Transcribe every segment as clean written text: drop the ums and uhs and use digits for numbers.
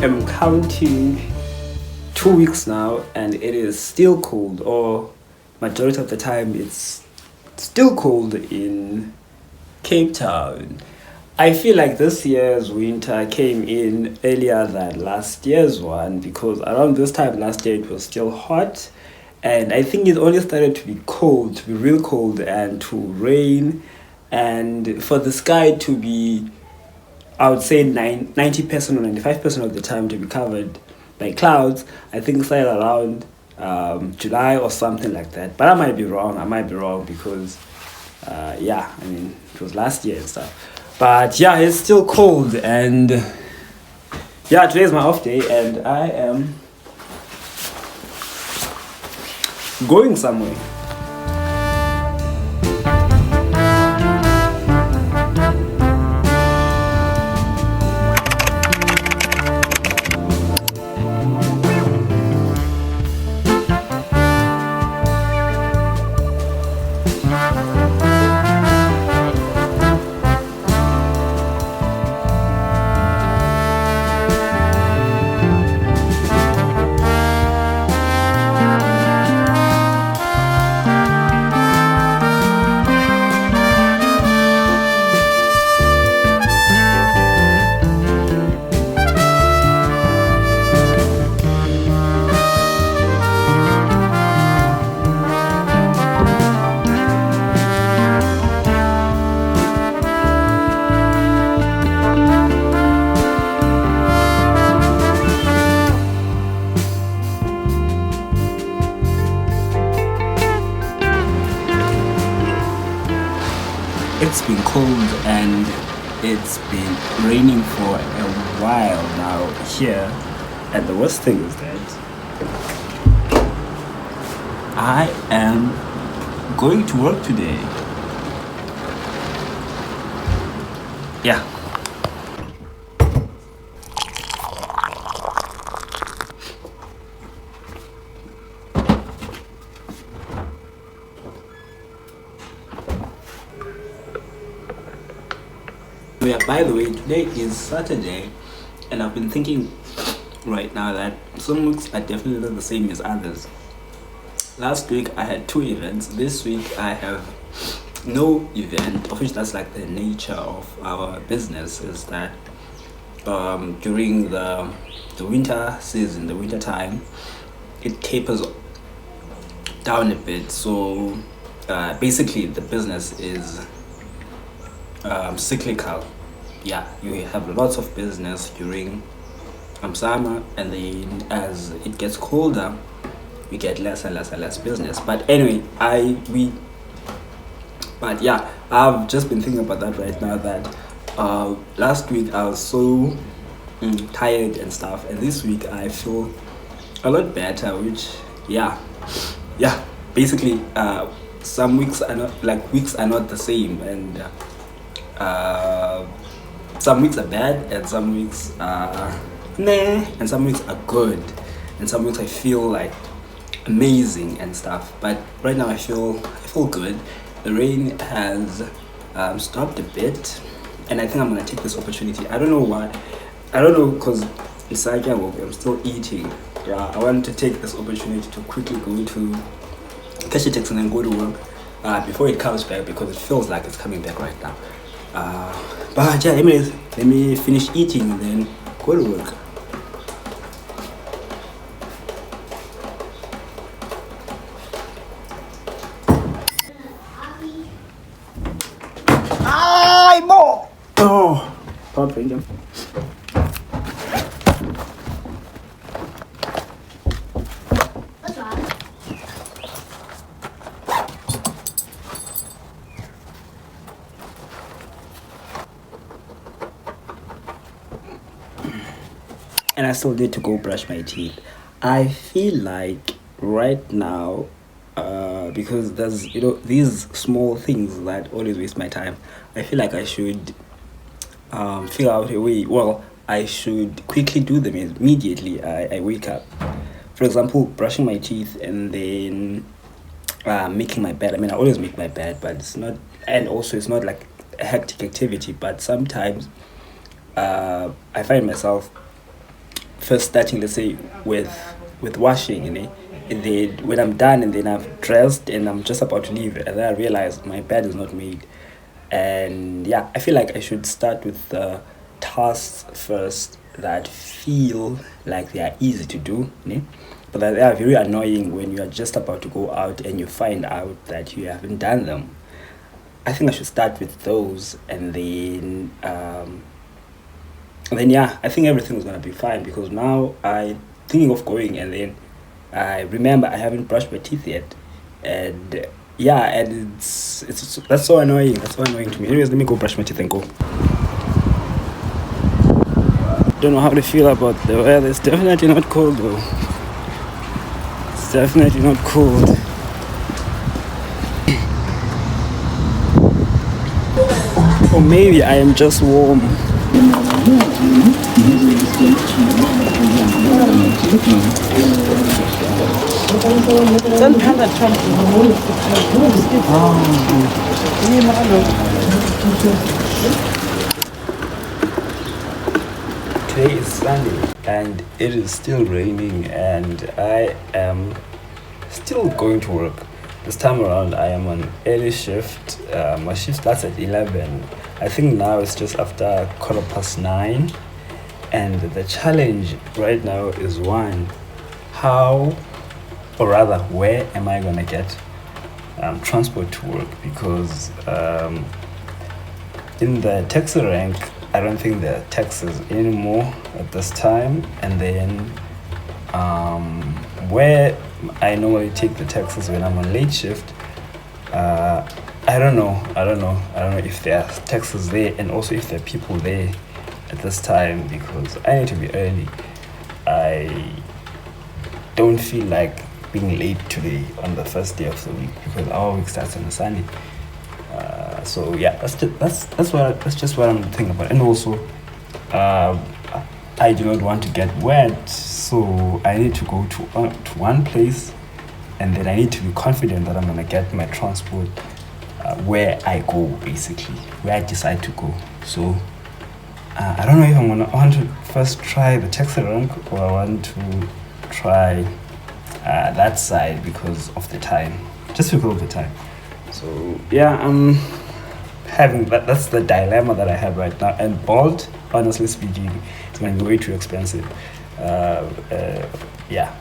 am counting 2 weeks now, and it is still cold, or majority of the time it's still cold in Cape Town. I feel like this year's winter came in earlier than last year's one, because around this time last year it was still hot, and I think it only started to be cold, to be real cold, and to rain, and for the sky to be, I would say 90% or 95% of the time, to be covered by clouds. I think started around July or something like that. But I might be wrong. Because, yeah, I mean, it was last year and stuff. But yeah, it's still cold. And yeah, today is my off day, and I am going somewhere. It's been cold and it's been raining for a while now here, and the worst thing is that I am going to work today. Yeah. Yeah, by the way, today is Saturday, and I've been thinking right now that some weeks are definitely not the same as others. Last week I had 2 events. This week I have no event, of which that's like the nature of our business, is that during the winter season, the winter time, it tapers down a bit. So basically the business is cyclical. Yeah, you have lots of business during summer, and then as it gets colder, we get less and less and less business. But anyway, but yeah, I've just been thinking about that right now, that last week I was so tired and stuff, and this week I feel a lot better, which yeah, basically some weeks are not the same, and some weeks are bad, and some weeks are nah, and some weeks are good, and some weeks I feel like amazing and stuff. But right now I feel good. The rain has stopped a bit, and I think I'm gonna take this opportunity. I don't know why. I don't know, because it's like I'm still eating. Yeah, I want to take this opportunity to quickly go to catch a taxi and then go to work before it comes back, because it feels like it's coming back right now. But yeah, anyways, let me finish eating and then go to work. Oh, pop finger. And I still need to go brush my teeth. I feel like right now, because there's these small things that always waste my time, I feel like I should figure out a way. Well, I should quickly do them immediately I wake up. For example, brushing my teeth and then making my bed. I mean, I always make my bed, but it's not, and also it's not like a hectic activity. But sometimes I find myself first starting, let's say, with washing, you know, and then when I'm done and then I've dressed and I'm just about to leave, and then I realize my bed is not made. And yeah, I feel like I should start with the tasks first that feel like they are easy to do, you know, but that they are very annoying when you are just about to go out and you find out that you haven't done them. I think I should start with those, and then yeah, I think everything is gonna be fine because now I thinking of going, and then I remember I haven't brushed my teeth yet, and yeah, and it's that's so annoying. That's so annoying to me. Anyways, let me go brush my teeth and go. Don't know how to feel about the weather. It's definitely not cold though. It's definitely not cold. Or maybe I am just warm. Today is Sunday and it is still raining, and I am still going to work. This time around, I am on early shift. My shift starts at 11. I think now it's just after 9:15. And the challenge right now is one, how, or rather, where am I going to get transport to work? Because in the taxi rank, I don't think there are taxis anymore at this time. And then where I normally take the taxis when I'm on late shift, I don't know if there are taxis there, and also if there are people there at this time, because I need to be early. I don't feel like being late today on the first day of the week because our week starts on a Sunday. So yeah, that's just what I'm thinking about. And also, I do not want to get wet, so I need to go to one place, and then I need to be confident that I'm gonna get my transport where I go, basically where I decide to go. So I don't know if I want to first try the taxi rank, or I want to try that side because of the time, just because of the time. So yeah, I'm having that's the dilemma that I have right now. And Bolt, honestly speaking, it's going to be way too expensive. Yeah,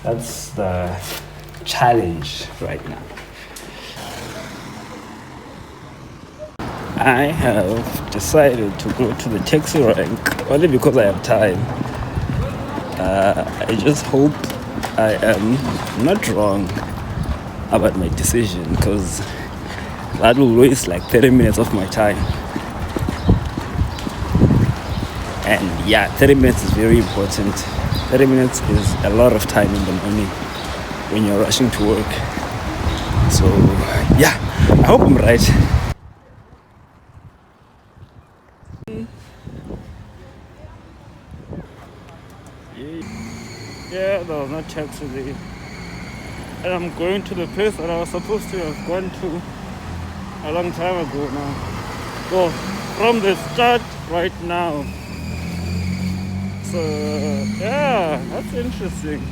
that's the challenge right now. I have decided to go to the taxi rank only because I have time. I just hope I am not wrong about my decision, because that will waste like 30 minutes of my time. And yeah, 30 minutes is very important. 30 minutes is a lot of time in the morning when you're rushing to work. So yeah, I hope I'm right. Yeah, there was no taxi there. And I'm going to the place that I was supposed to have gone to a long time ago now. So from the start right now. So yeah, that's interesting.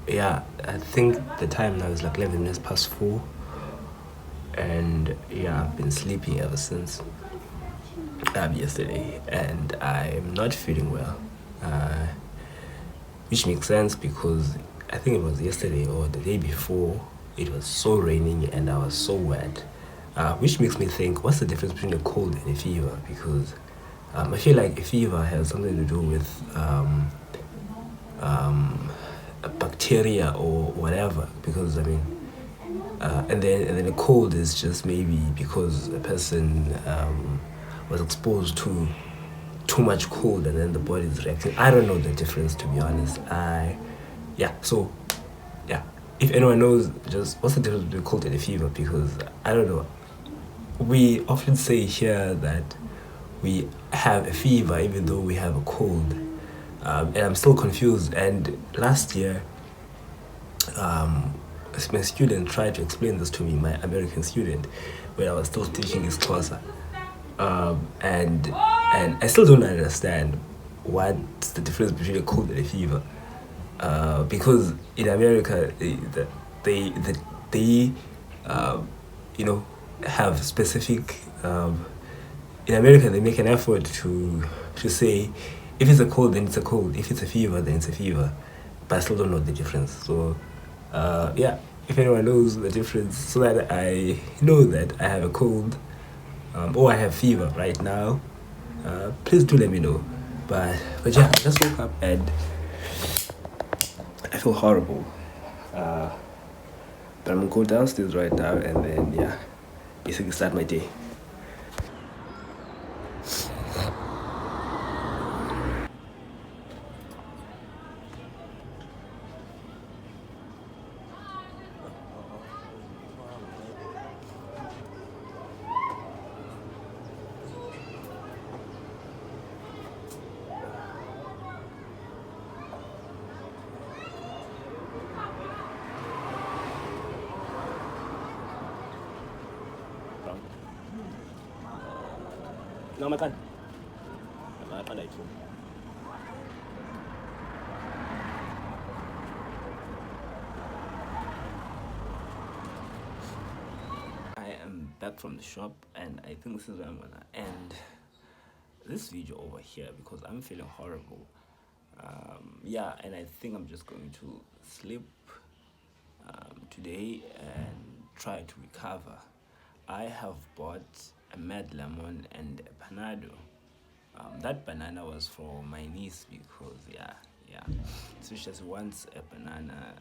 Yeah, I think the time now is like 11 minutes past 4. and yeah, I've been sleeping ever since yesterday, and I'm not feeling well, which makes sense because I think it was yesterday or the day before. It was so raining and I was so wet, which makes me think, what's the difference between a cold and a fever? Because I feel like a fever has something to do with a bacteria or whatever. Because I mean, and then a cold is just maybe because a person was exposed to too much cold and then the body is reacting. I don't know the difference, to be honest. So yeah, if anyone knows, just what's the difference between cold and a fever? Because I don't know. We often say here that we have a fever even though we have a cold, and I'm still confused. And last year, my student tried to explain this to me, my American student, when I was still teaching his course, and I still don't understand what's the difference between a cold and a fever. Because in America, they you know, have specific. In America, they make an effort to say, if it's a cold, then it's a cold. If it's a fever, then it's a fever. But I still don't know the difference. So, yeah, if anyone knows the difference, so that I know that I have a cold, or I have fever right now, please do let me know. But yeah, I just woke up and I feel horrible. But I'm gonna go downstairs right now and then yeah, basically start my day. No, makan. Makan dah itu. I am back from the shop, and I think this is where I'm gonna end this video over here because I'm feeling horrible. Yeah, and I think I'm just going to sleep today and try to recover. I have bought a Mad Lemon and a Panado. That banana was for my niece because yeah, so she just wants a banana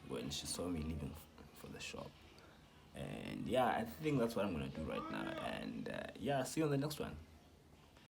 when she saw me leaving for the shop. And yeah, I think that's what I'm gonna do right now. And yeah, see you on the next one.